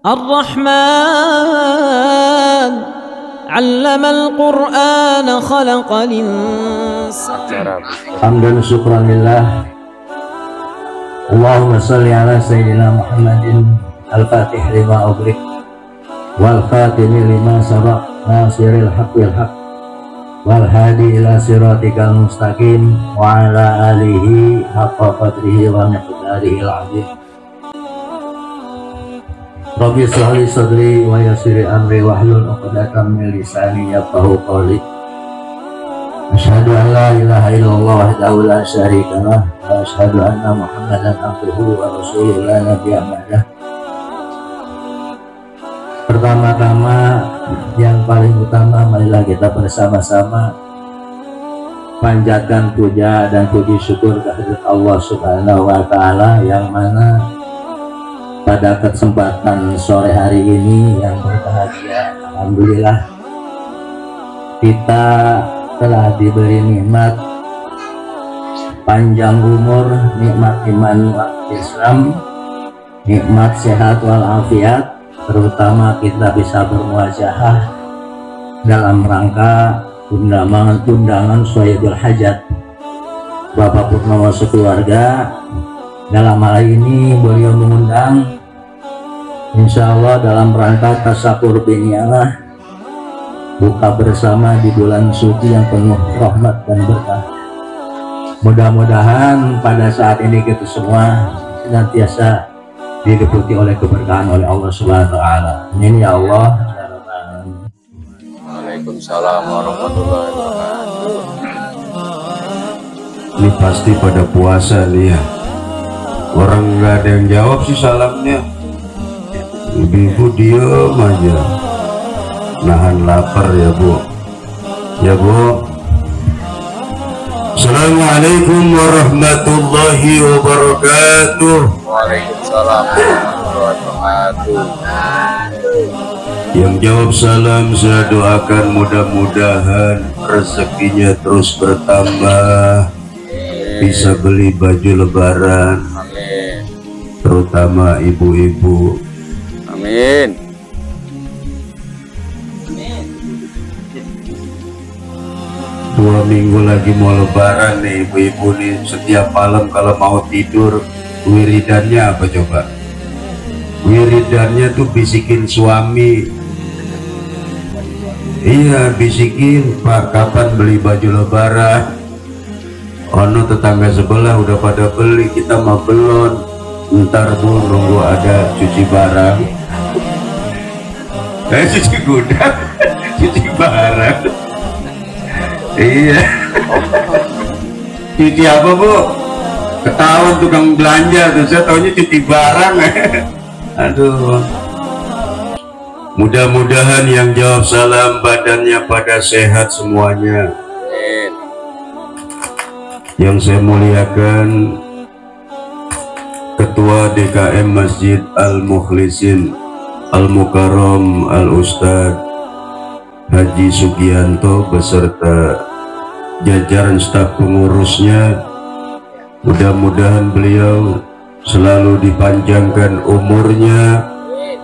الرحمن علم القرآن خلق الإنسان. حمدا شكرا لله. اللهم صل على سيدنا محمد الفاتح لما أغلق والخاتم لما سبق ناصر الحق بالحق والهادي إلى صراطك المستقيم وعلى آله حق قدره ومقداره العظيم. Rabbi shrah li sadri wa yassir li amri wahlul 'uqdatam min lisani yafqahu qawli. Asyhadu an la ilaha illallah wahdahu la syarika lah wa asyhadu anna Muhammadan abduhu wa rasuluhu la nabiyya ba'dah. Pertama-tama yang paling utama, marilah kita bersama-sama panjatkan puja dan puji syukur kehadirat Allah Subhanahu wa taala, yang mana pada kesempatan sore hari ini yang berbahagia, alhamdulillah kita telah diberi nikmat panjang umur, nikmat iman wal Islam, nikmat sehat walafiat, terutama kita bisa bermuajahah dalam rangka undangan Shoyibul Hajat Bapak Purnomo sekeluarga. Dalam hal ini beliau mengundang insya Allah dalam rangka tasakur binialah, buka bersama di bulan suci yang penuh rahmat dan berkah. Mudah-mudahan pada saat ini kita semua senantiasa diliputi oleh keberkahan oleh Allah Subhanahu wa taala. Amin ya Allah. Waalaikumsalam warahmatullahi wabarakatuh. Ini pasti pada puasa nih ya. Orang nggak ada yang jawab sih salamnya. Ibu-ibu diem aja, nahan lapar ya Bu. Ya Bu. Assalamualaikum warahmatullahi wabarakatuh. Waalaikumsalam warahmatullahi wabarakatuh. Yang jawab salam saya doakan mudah-mudahan rezekinya terus bertambah, bisa beli baju lebaran, Amin. Terutama ibu-ibu. Amin. 2 minggu lagi mau lebaran nih ibu-ibu nih. Setiap malam kalau mau tidur wiridannya apa coba? Wiridannya tuh bisikin suami. Iya, bisikin, Pak kapan beli baju lebaran? Ono tetangga sebelah udah pada beli, kita mah belum. Ntar Bu nunggu ada cuci barang. Cuci gudang, cuci barang. Iya. Cuci apa Bu? Ketahuan tukang belanja tuh, saya taunya cuci barang. Aduh. Mudah-mudahan yang jawab salam badannya pada sehat semuanya. Amin. Yang saya muliakan Ketua DKM Masjid Al-Mukhlisin Al-Mukarram Al-Ustadz Haji Sugianto beserta jajaran staf pengurusnya. Mudah-mudahan beliau selalu dipanjangkan umurnya,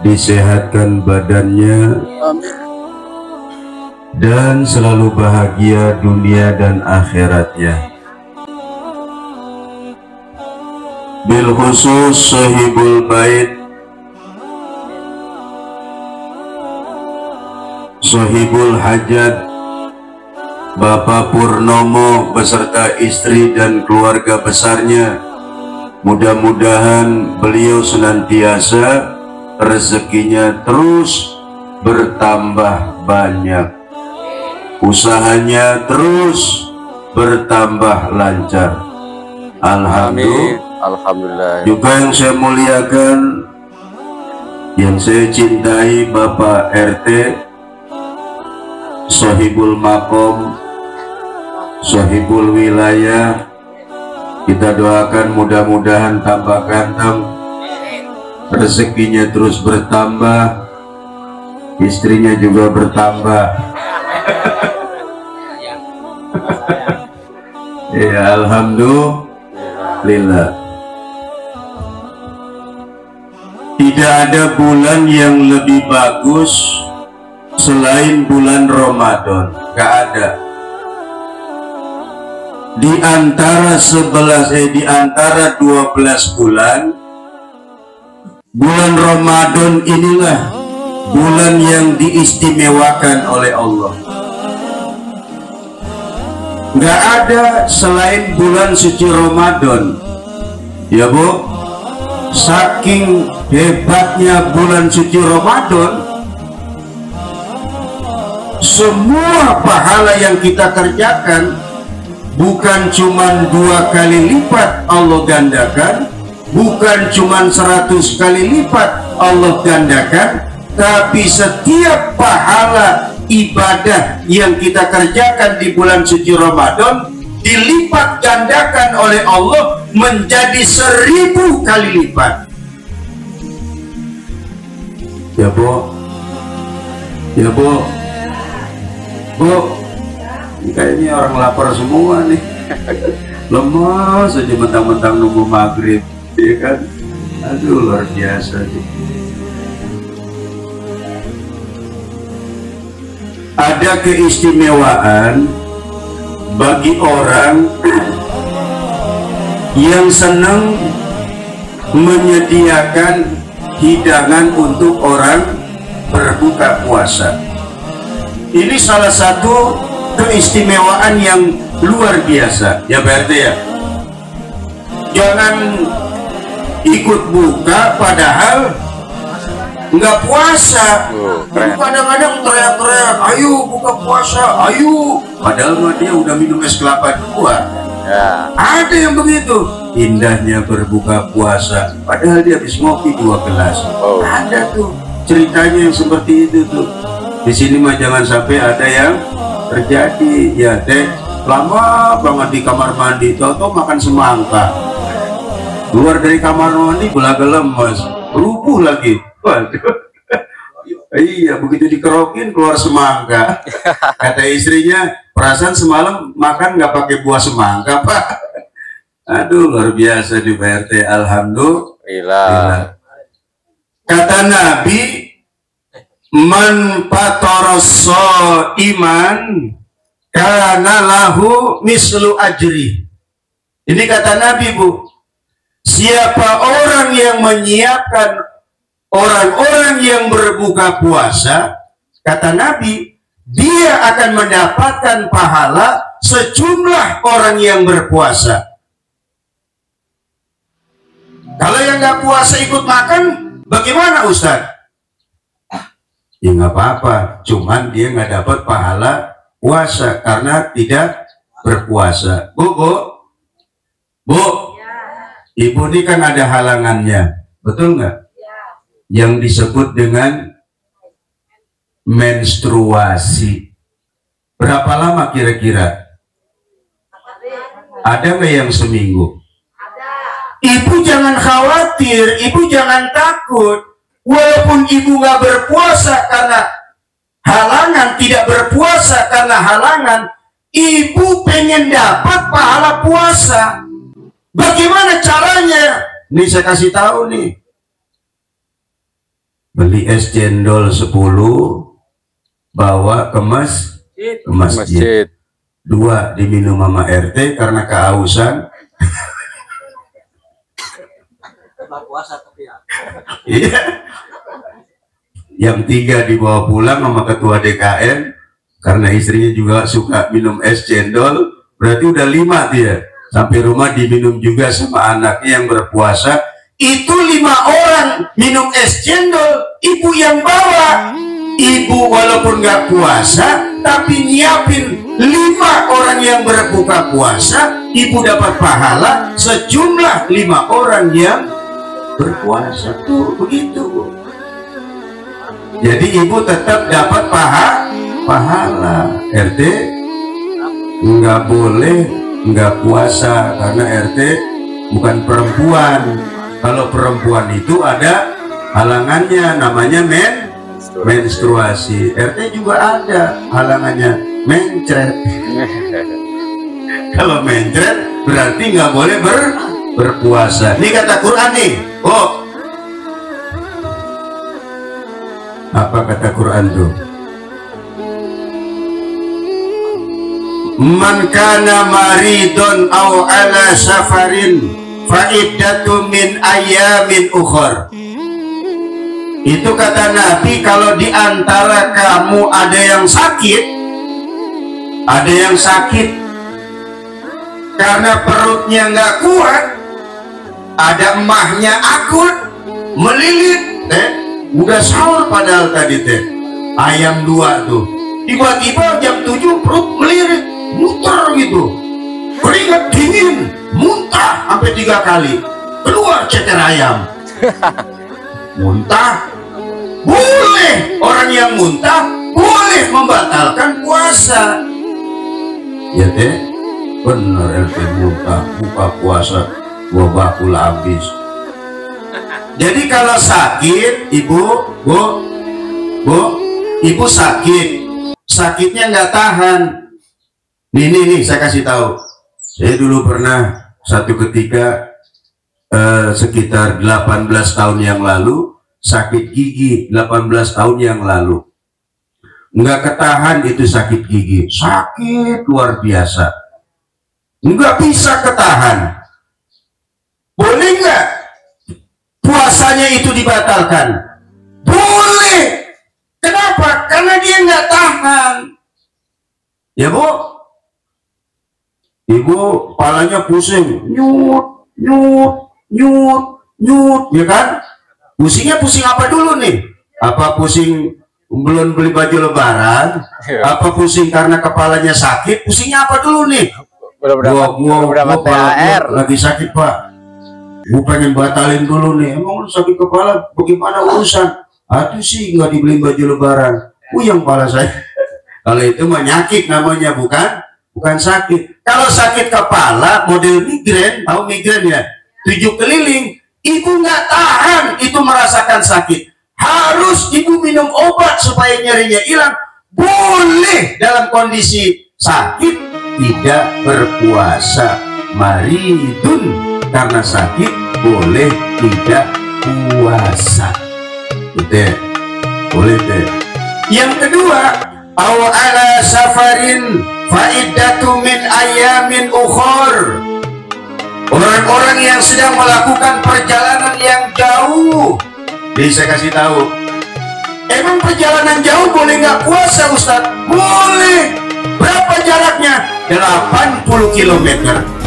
disehatkan badannya, dan selalu bahagia dunia dan akhiratnya. Bil khusus sahibul bait, sahibul hajat Bapak Purnomo beserta istri dan keluarga besarnya, mudah-mudahan beliau senantiasa rezekinya terus bertambah banyak, usahanya terus bertambah lancar. Alhamdulillah. Alhamdulillah. Juga yang saya muliakan, yang saya cintai, Bapak RT, sahibul makom, sahibul wilayah, kita doakan mudah-mudahan tambah ganteng, rezekinya terus bertambah, istrinya juga bertambah. Ya alhamdulillah. Tidak ada bulan yang lebih bagus selain bulan Ramadan. Gak ada. Di antara 12 bulan, bulan Ramadan inilah bulan yang diistimewakan oleh Allah. Gak ada selain bulan suci Ramadan. Ya Bu, saking hebatnya bulan suci Ramadan, semua pahala yang kita kerjakan bukan cuma 2 kali lipat Allah gandakan, bukan cuma 100 kali lipat Allah gandakan, tapi setiap pahala ibadah yang kita kerjakan di bulan suci Ramadan dilipat gandakan oleh Allah menjadi 1000 kali lipat. Ya Bu, ya Bu, Bu, kayaknya orang lapar semua nih. Lemas aja mentang-mentang nunggu maghrib, ya kan? Aduh, luar biasa nih. Ada keistimewaan bagi orang yang senang menyediakan hidangan untuk orang berbuka puasa. Ini salah satu keistimewaan yang luar biasa ya Pak RT ya. Jangan ikut buka padahal nggak puasa. Kadang-kadang teriak-teriak, ayo buka puasa, ayo, padahal mah dia udah minum es kelapa 2 ya. Ada yang begitu, indahnya berbuka puasa padahal dia habis ngopi 2 gelas. Ada tuh ceritanya yang seperti itu tuh. Di sini mah jangan sampai ada yang terjadi. Ya teh lama banget di kamar mandi, toto makan semangka, keluar dari kamar mandi belaga lemes, rubuh lagi. Waduh. Iya, begitu dikerokin keluar semangka. Kata istrinya, perasaan semalam makan nggak pakai buah semangka Pak. Aduh, luar biasa di Pak RT. Alhamdulillah. Kata Nabi, man fataraso iman kana lahu mislu ajri. Ini kata Nabi Bu, siapa orang yang menyiapkan orang-orang yang berbuka puasa, kata Nabi, dia akan mendapatkan pahala sejumlah orang yang berpuasa. Kalau yang nggak puasa ikut makan, bagaimana Ustaz? Ya nggak apa-apa, cuman dia nggak dapat pahala puasa karena tidak berpuasa. Bu, Ibu ini kan ada halangannya, betul nggak? Yang disebut dengan menstruasi. Berapa lama kira-kira? Ada nggak yang seminggu? Ibu jangan khawatir, ibu jangan takut. Walaupun ibu nggak berpuasa karena halangan, tidak berpuasa karena halangan, ibu pengen dapat pahala puasa. Bagaimana caranya? Nih saya kasih tahu nih. Beli es cendol 10, bawa ke masjid. 2 diminum sama RT karena kehausan. Iya. Yang 3 dibawa pulang sama ketua DKM karena istrinya juga suka minum es cendol. Berarti udah 5 dia. Sampai rumah diminum juga sama anaknya yang berpuasa. Itu 5 orang minum es cendol, ibu yang bawa. Ibu walaupun nggak puasa, tapi nyiapin 5 orang yang berbuka puasa, ibu dapat pahala sejumlah 5 orang yang berpuasa tuh, begitu. Jadi ibu tetap dapat pahala. RT nggak boleh nggak puasa karena RT bukan perempuan. Kalau perempuan itu ada halangannya, namanya menstruasi. RT juga ada halangannya, mencret. Kalau mencret berarti nggak boleh berpuasa. Ini kata Quran nih. Oh, Apa kata Quran tuh? Man kana maridun aw ala safarin fa iddatu min ayamin ukhar. Itu kata Nabi, kalau di antara kamu ada yang sakit, karena perutnya nggak kuat, ada emahnya akut, melilit, udah sahur padahal tadi teh, ayam 2 tuh, tiba-tiba jam 7 perut melilit, muter gitu, keringat dingin, muntah sampai 3 kali, keluar ceker ayam. Muntah boleh, orang yang muntah boleh membatalkan puasa. Ya teh, bener LT muntah buka puasa 2 bakul habis. Jadi kalau sakit, ibu sakit, sakitnya nggak tahan. Nih saya kasih tahu. Saya dulu pernah satu ketika sekitar 18 tahun yang lalu sakit gigi, 18 tahun yang lalu. Nggak ketahan itu sakit gigi, sakit luar biasa. Nggak bisa ketahan. Boleh nggak puasanya itu dibatalkan? Boleh. Kenapa? Karena dia nggak tahan. Ya Bu? Ibu kepalanya pusing, nyut, ya kan? Pusingnya pusing apa dulu nih? Apa pusing belum beli baju lebaran? Apa pusing karena kepalanya sakit? Pusingnya apa dulu nih? Gua THR lagi sakit Pak. Gua pengen batalin dulu nih. Emang sakit kepala bagaimana urusan? Aduh sih nggak dibeli baju lebaran. Yang kepala saya. Kalau itu menyakit namanya, bukan sakit. Kalau sakit kepala model migrain, tahu migrain ya? 7 keliling. Ibu nggak tahan, itu merasakan sakit. Harus ibu minum obat supaya nyerinya hilang. Boleh dalam kondisi sakit tidak berpuasa. Maridun, karena sakit boleh tidak puasa. Betul, boleh deh. Yang kedua, aw ala safarin fa iddatu min ayamin ukhar. Orang-orang yang sedang melakukan perjalanan yang jauh. Jadi saya kasih tahu, emang perjalanan jauh boleh nggak puasa Ustaz? Boleh. Berapa jaraknya? 80 km,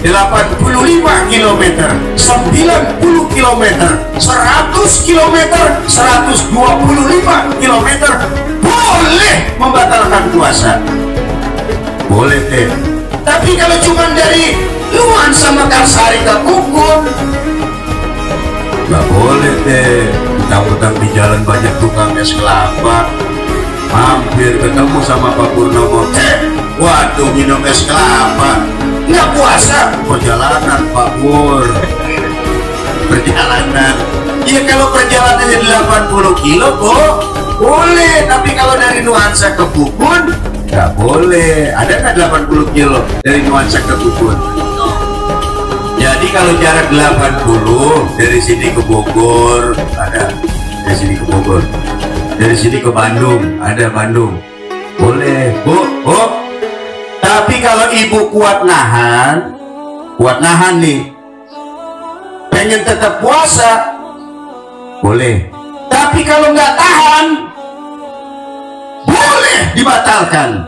85 km, 90 km, 100 km, 125 km. Boleh membatalkan puasa. Boleh deh. Tapi kalau cuma dari Nuansa Mekarsari ke Bogor, nggak boleh deh. Utang-utang di jalan banyak tukang es kelapa, hampir ketemu sama Pak Purnomo, waduh minum es kelapa, nggak puasa. Perjalanan Pak Pur, perjalanan. Iya kalau perjalanannya 80 kilo boleh, tapi kalau dari Nuansa ke Bogor nggak boleh. Ada nggak 80 kilo dari Nuansa ke Bogor? Jadi kalau jarak 80 dari sini ke Bogor ada, dari sini ke Bogor, dari sini ke Bandung ada Bandung, boleh Bu. Tapi kalau ibu kuat nahan nih, pengen tetap puasa, boleh. Tapi kalau nggak tahan, boleh dibatalkan.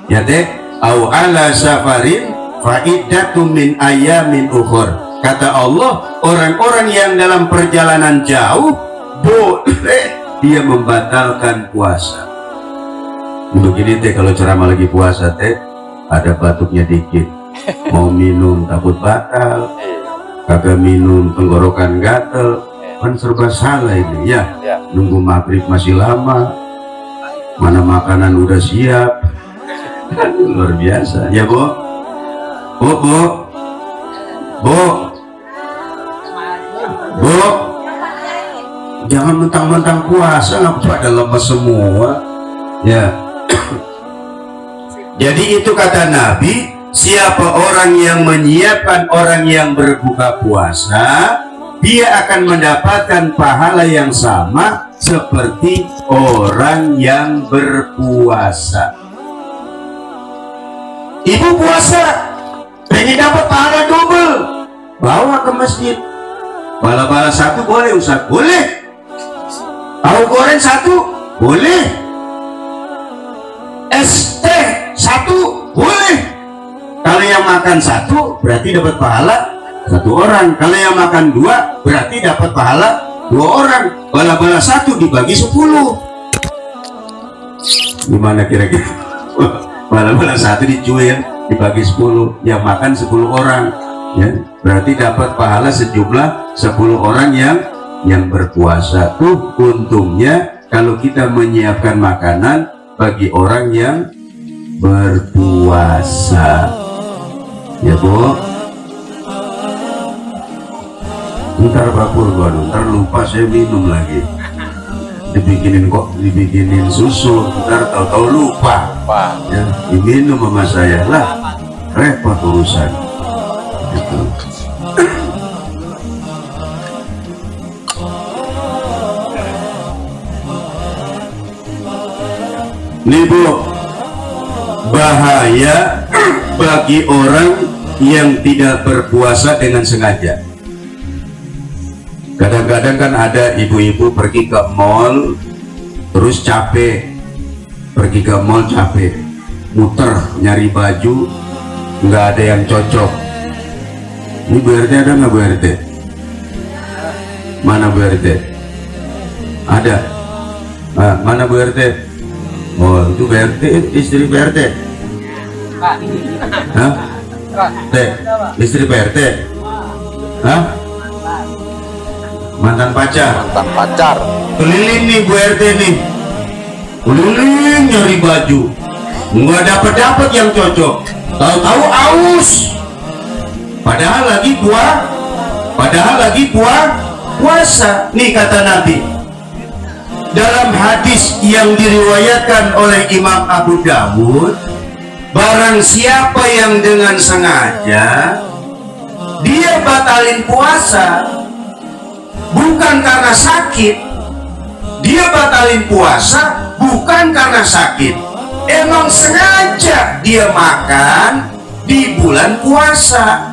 Ya deh, au ala safarin fa'iddatu min ayamin ukhur. Kata Allah, orang-orang yang dalam perjalanan jauh boleh dia membatalkan puasa. Untuk ini teh kalau ceramah lagi puasa teh ada batuknya dikit, mau minum takut batal, kagak minum tenggorokan gatel, kan serba salah ini ya. Nunggu maghrib masih lama, mana makanan udah siap. Luar biasa ya Bu. Bu, jangan mentang-mentang puasa nggak pada lemes semua ya. Jadi itu kata Nabi, siapa orang yang menyiapkan orang yang berbuka puasa, dia akan mendapatkan pahala yang sama seperti orang yang berpuasa. Ibu puasa, pengen dapat pahala double, bawa ke masjid. Bala-bala satu boleh Ustaz? Boleh. Tahu goreng satu? Boleh. Es teh satu? Boleh. Kalau yang makan satu berarti dapat pahala satu orang. Kalau yang makan dua berarti dapat pahala dua orang. Bala-bala satu dibagi 10. Gimana kira-kira? Bala-bala satu dicuil dibagi 10, yang makan 10 orang, ya berarti dapat pahala sejumlah 10 orang yang berpuasa. Tuh untungnya kalau kita menyiapkan makanan bagi orang yang berpuasa, ya Bu. Ntar bakul gua, ntar lupa saya minum lagi. Dibikinin susu, ntar tahu-tahu lupa. Ya, diminum sama saya lah, repot urusan. Gitu. Nih Bu, bahaya bagi orang yang tidak berpuasa dengan sengaja. Kadang-kadang kan ada ibu-ibu pergi ke mall terus capek, pergi ke mall capek, muter nyari baju nggak ada yang cocok. Ini Bu RT ada nggak Bu RT? Mana Bu RT? Ada. Nah, mana Bu RT? Oh itu Bu RT, istri Bu RT. Hah? Teh, istri Bu RT. Hah? Mantan pacar. Keliling nih Bu RT nih, keliling nyari baju, nggak dapat yang cocok. Tahu-tahu aus. Padahal lagi puasa. Nih kata Nabi dalam hadis yang diriwayatkan oleh Imam Abu Dawud, barang siapa yang dengan sengaja dia batalin puasa bukan karena sakit, dia batalin puasa bukan karena sakit, emang sengaja dia makan di bulan puasa.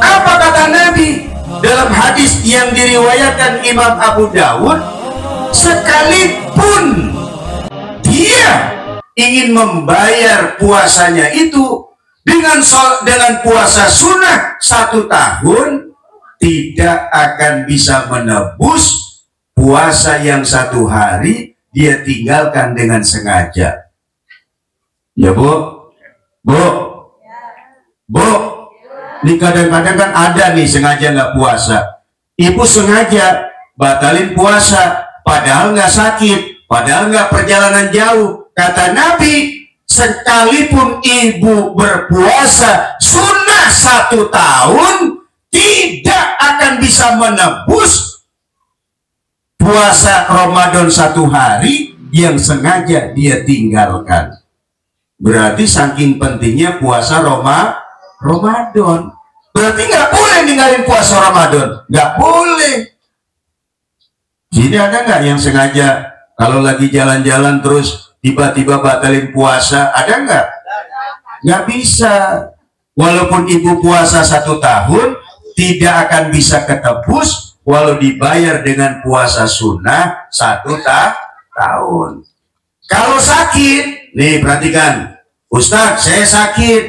Apa kata Nabi dalam hadis yang diriwayatkan Imam Abu Dawud? Sekalipun dia ingin membayar puasanya itu dengan puasa sunnah 1 tahun, tidak akan bisa menebus puasa yang 1 hari dia tinggalkan dengan sengaja. Ya Bu, ini kadang-kadang kan ada nih sengaja nggak puasa. Ibu sengaja batalin puasa, padahal nggak sakit, padahal nggak perjalanan jauh. Kata Nabi, sekalipun ibu berpuasa sunnah 1 tahun, tidak akan bisa menebus puasa Ramadan 1 hari yang sengaja dia tinggalkan. Berarti saking pentingnya puasa Ramadan. Berarti nggak boleh ninggalin puasa Ramadan, nggak boleh. Jadi ada nggak yang sengaja kalau lagi jalan-jalan terus tiba-tiba batalin puasa? Ada nggak? Nggak bisa. Walaupun ibu puasa 1 tahun, tidak akan bisa ketebus walau dibayar dengan puasa sunnah 1 tahun. Kalau sakit, nih perhatikan, Ustadz saya sakit,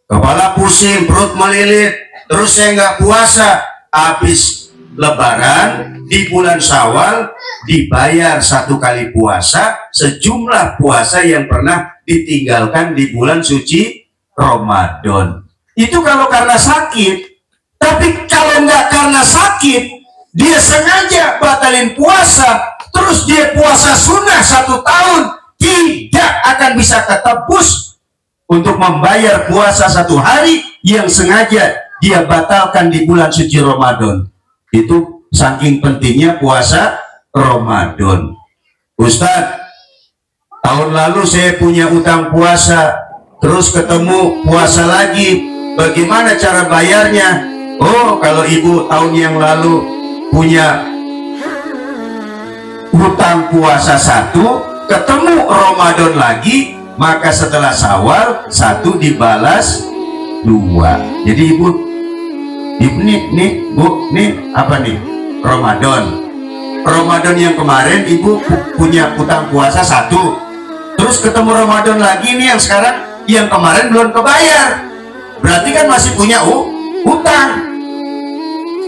kepala pusing, perut melilit, terus saya nggak puasa, habis Lebaran di bulan Syawal dibayar 1 kali puasa sejumlah puasa yang pernah ditinggalkan di bulan suci Ramadan. Itu kalau karena sakit. Tapi kalau nggak karena sakit, dia sengaja batalin puasa, terus dia puasa sunnah 1 tahun, tidak akan bisa ketebus untuk membayar puasa 1 hari yang sengaja dia batalkan di bulan suci Ramadan. Itu saking pentingnya puasa Ramadan. Ustadz, tahun lalu saya punya utang puasa, terus ketemu puasa lagi, bagaimana cara bayarnya? Oh, kalau ibu tahun yang lalu punya hutang puasa 1, ketemu Ramadan lagi, maka setelah Syawal 1 dibalas 2. Jadi ibu nih bu, nih apa nih? Ramadan yang kemarin ibu punya hutang puasa 1, terus ketemu Ramadan lagi nih yang sekarang, yang kemarin belum kebayar, berarti kan masih punya hutang.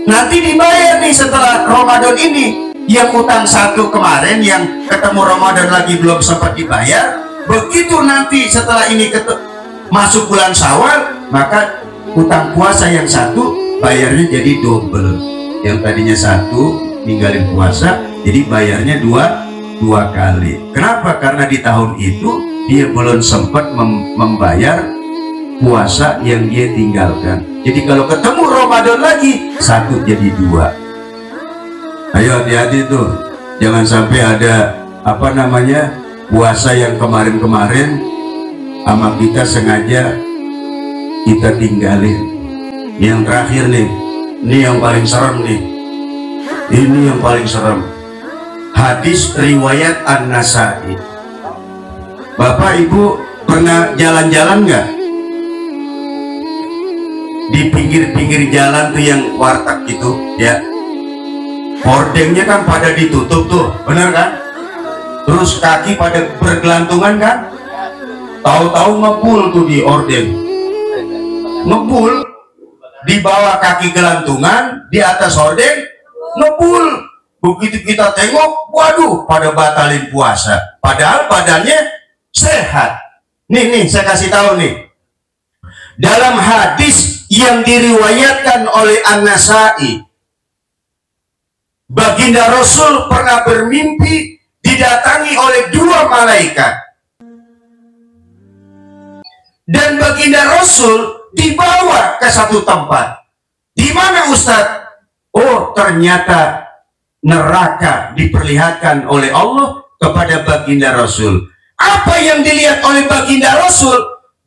Nanti dibayar nih setelah Ramadan ini. Yang hutang 1 kemarin yang ketemu Ramadan lagi belum sempat dibayar, begitu nanti setelah ini masuk bulan Syawal, maka hutang puasa yang 1 bayarnya jadi double. Yang tadinya 1 ninggalin puasa, jadi bayarnya dua kali. Kenapa? Karena di tahun itu dia belum sempat membayar puasa yang dia tinggalkan. Jadi kalau ketemu Ramadan lagi, 1 jadi 2. Ayo hati-hati tuh, jangan sampai ada apa namanya puasa yang kemarin-kemarin sama kita sengaja kita tinggalin. Yang terakhir nih, ini yang paling serem nih, ini yang paling serem. Hadis riwayat An-Nasai. Bapak Ibu pernah jalan-jalan nggak di pinggir-pinggir jalan tuh yang warteg gitu ya? Hordengnya kan pada ditutup tuh, bener kan? Terus kaki pada bergelantungan kan? Tahu-tahu ngebul tuh di hordeng, ngebul di bawah kaki gelantungan, di atas hordeng ngebul. Begitu kita tengok, waduh, pada batalin puasa. Padahal badannya sehat. Nih, saya kasih tahu nih. Dalam hadis yang diriwayatkan oleh An-Nasai, Baginda Rasul pernah bermimpi didatangi oleh 2 malaikat, dan Baginda Rasul dibawa ke satu tempat. Di mana Ustadz? Oh, ternyata neraka diperlihatkan oleh Allah kepada Baginda Rasul. Apa yang dilihat oleh Baginda Rasul?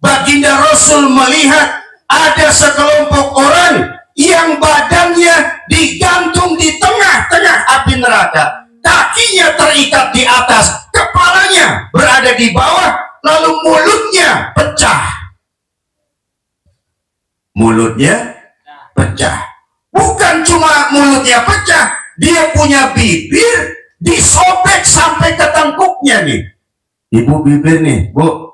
Baginda Rasul melihat ada sekelompok orang yang badannya digantung di tengah-tengah api neraka, kakinya terikat di atas, kepalanya berada di bawah, lalu mulutnya pecah. Mulutnya pecah. Bukan cuma mulutnya pecah, dia punya bibir disobek sampai ke tengkuknya nih. Ibu bibir nih, Bu.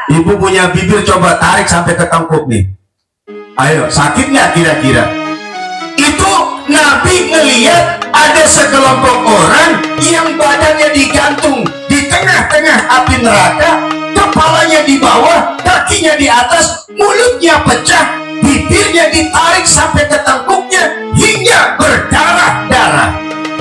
Ibu punya bibir, coba tarik sampai ke tengkuk nih. Ayo, sakit nggak kira-kira? Itu Nabi ngelihat ada sekelompok orang yang badannya digantung di tengah-tengah api neraka, kepalanya di bawah, kakinya di atas, mulutnya pecah, bibirnya ditarik sampai ke tengkuknya hingga berdarah-darah.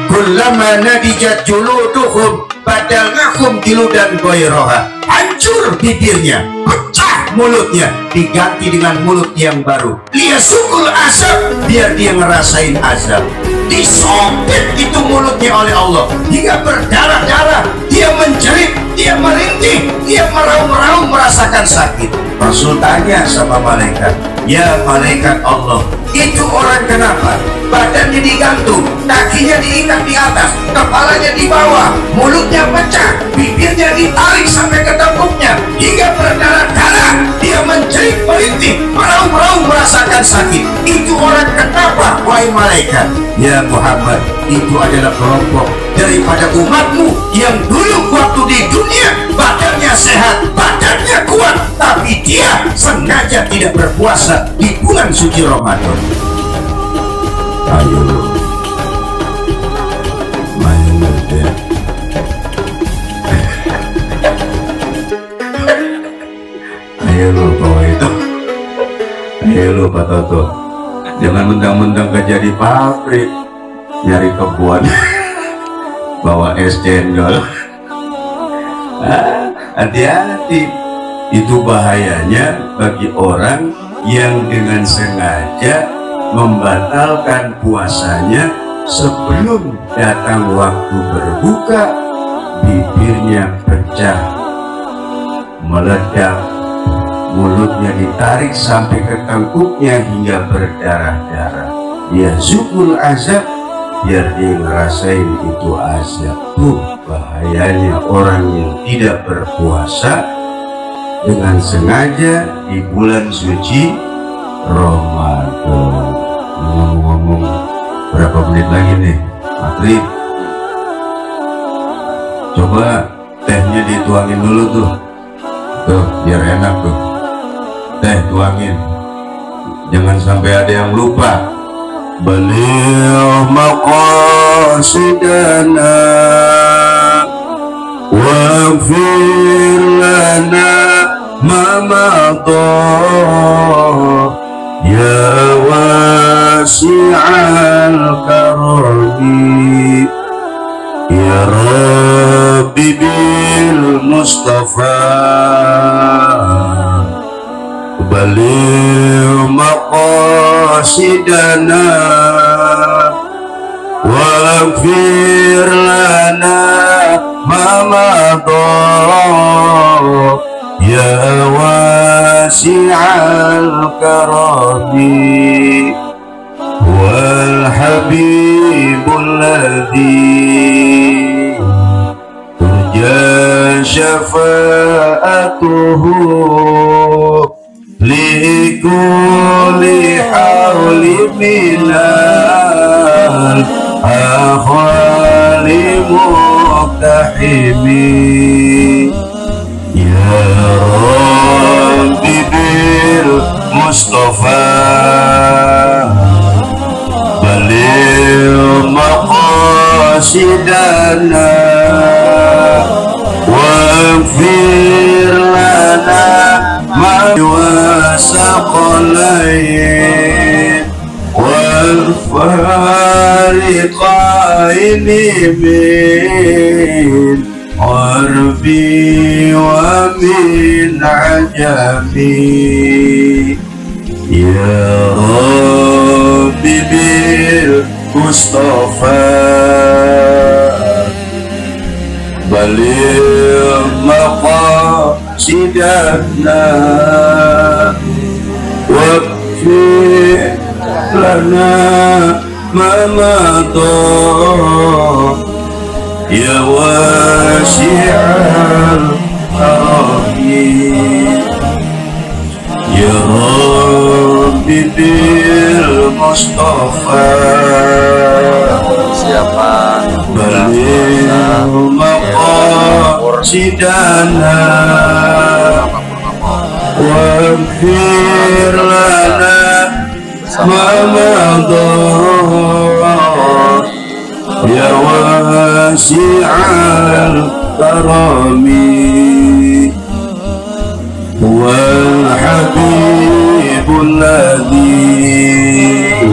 Kullama nadijat juluduhum badalnahum jiludan ghairaha. Hancur bibirnya, pecah mulutnya, diganti dengan mulut yang baru. Liyasukul azab, biar dia ngerasain azab. Disobek itu mulutnya oleh Allah hingga berdarah-darah. Dia menjerit, dia merintih, dia meraung-raung merasakan sakit. Rasul tanya sama malaikat, ya malaikat Allah, itu orang kenapa? Badannya digantung, kakinya diikat di atas, kepalanya di bawah, mulutnya pecah, bibirnya ditarik sampai ke tengkuknya hingga berdarah-darah. Dia menjerit, merintih, meraung-raung merasakan sakit. Itu orang kenapa, wahai malaikat? Ya Muhammad, itu adalah kelompok daripada umatmu yang dulu waktu di dunia badannya sehat, badannya kuat, tapi dia sengaja tidak berpuasa di bulan suci Ramadan. Ayo ya. Ayo lo bawa itu. Ayo lo Pak Toto, jangan mentang-mentang kerja di pabrik nyari kebun bawa es cendol. Hati-hati, itu bahayanya bagi orang yang dengan sengaja membatalkan puasanya sebelum datang waktu berbuka. Bibirnya pecah, meledak, mulutnya ditarik sampai ke tengkuknya hingga berdarah-darah. Ya zukul azab, biar dia ngerasain itu azab. Tuh bahayanya orang yang tidak berpuasa dengan sengaja di bulan suci Ramadan. Ngomong-ngomong, berapa menit lagi nih maghrib? Coba tehnya dituangin dulu tuh biar enak tuh. Teh tuangin, jangan sampai ada yang lupa. Baligh maqasidana waghfir lana ma madha ya wasi'al karami ya Rabbi bil Mustafa baligh maqasidana waghfir lana ma madha ya wasi'al karami wal habibul ladzi turja syafa'atuhu likulli hawli minal akhwali muktahimi ya Rabbi bil Mustafa baligh maqasidana waghfir lana ma wasaqalain wal fariqaini min arbi wa min ajami ya Rabbi bil Mustafa baligh maqasidana waghfir lana ma madha ya wasi'al karami ya Rabbi bil Mustafa siapa baligh maqasidana waghfir lana ma madha ya wasi'al karami wal habibul ladzi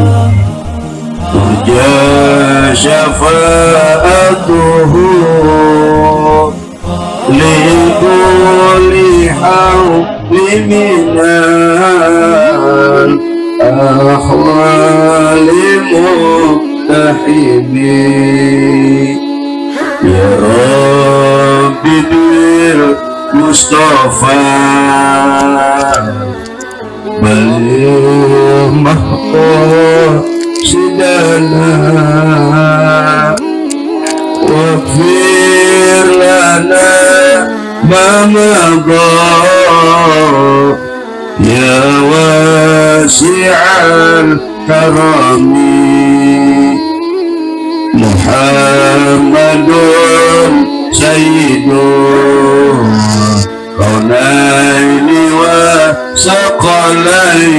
turja syafa'atuhu likulli hawli minal akhwali muktahimi ya Rabbi bil Mustafa baligh maqasidana waghfir lana ma madha ya wasi'al karami Muhammadun sayyidun kaunaini wa saqalain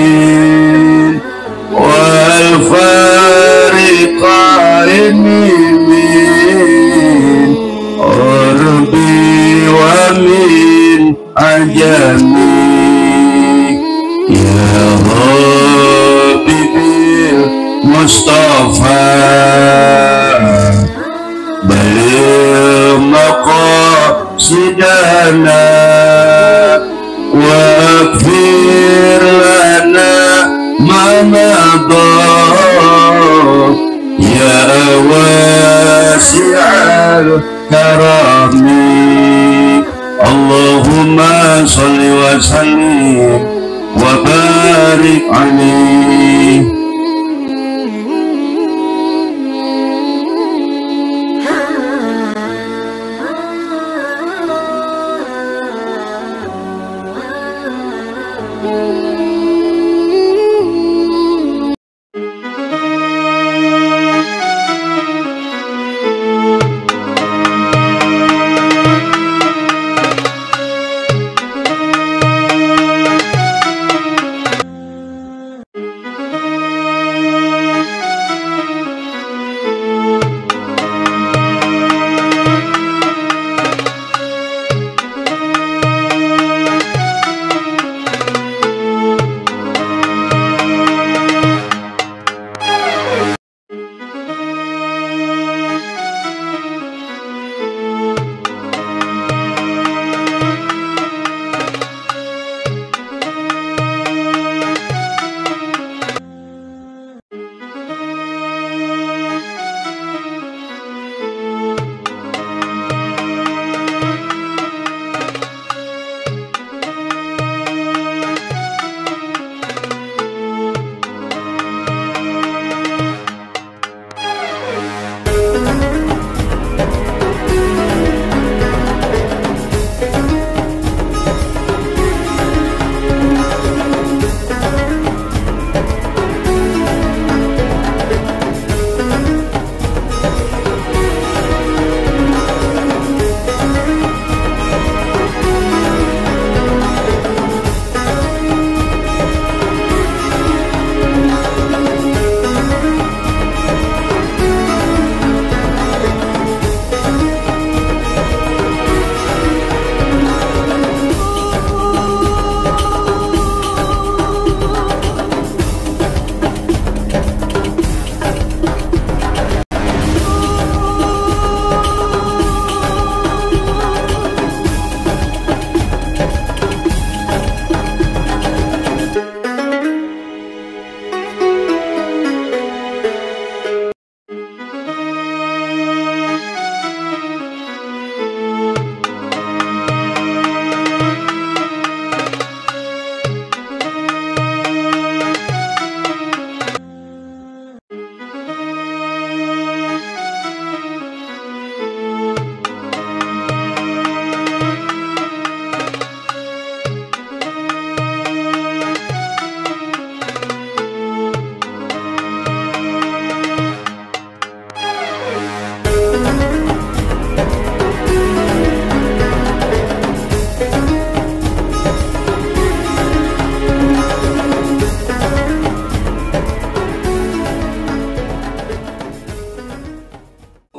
wal fariqaini min arbi wa min ajami ya Rabbi bil Mustafa baligh maqasidana waghfir lana ma madha ya wasi'al karami Allahumma salli wa sallim wa barik alaihi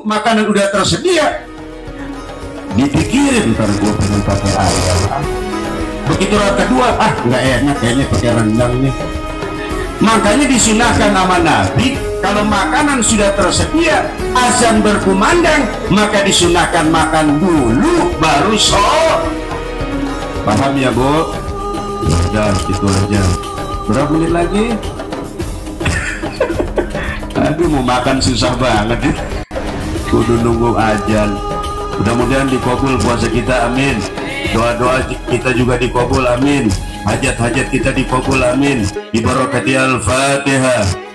makanan udah tersedia, dipikirin ntar gue pengen pakai ayam. Begitu rakaat kedua, nggak enak kayaknya pakai rendang nih. Makanya disunahkan nama Nabi, kalau makanan sudah tersedia, azan berkumandang, maka disunahkan makan dulu baru sholat. Paham ya Bu? Udah gitu aja. Berapa menit lagi? Aduh, mau makan susah banget ya. Kudu nunggu azan. Mudah-mudahan dikabul puasa kita, amin. Doa-doa kita juga dikabul, amin. Hajat-hajat kita dikabul, amin. Bi barakati Al-Fatihah.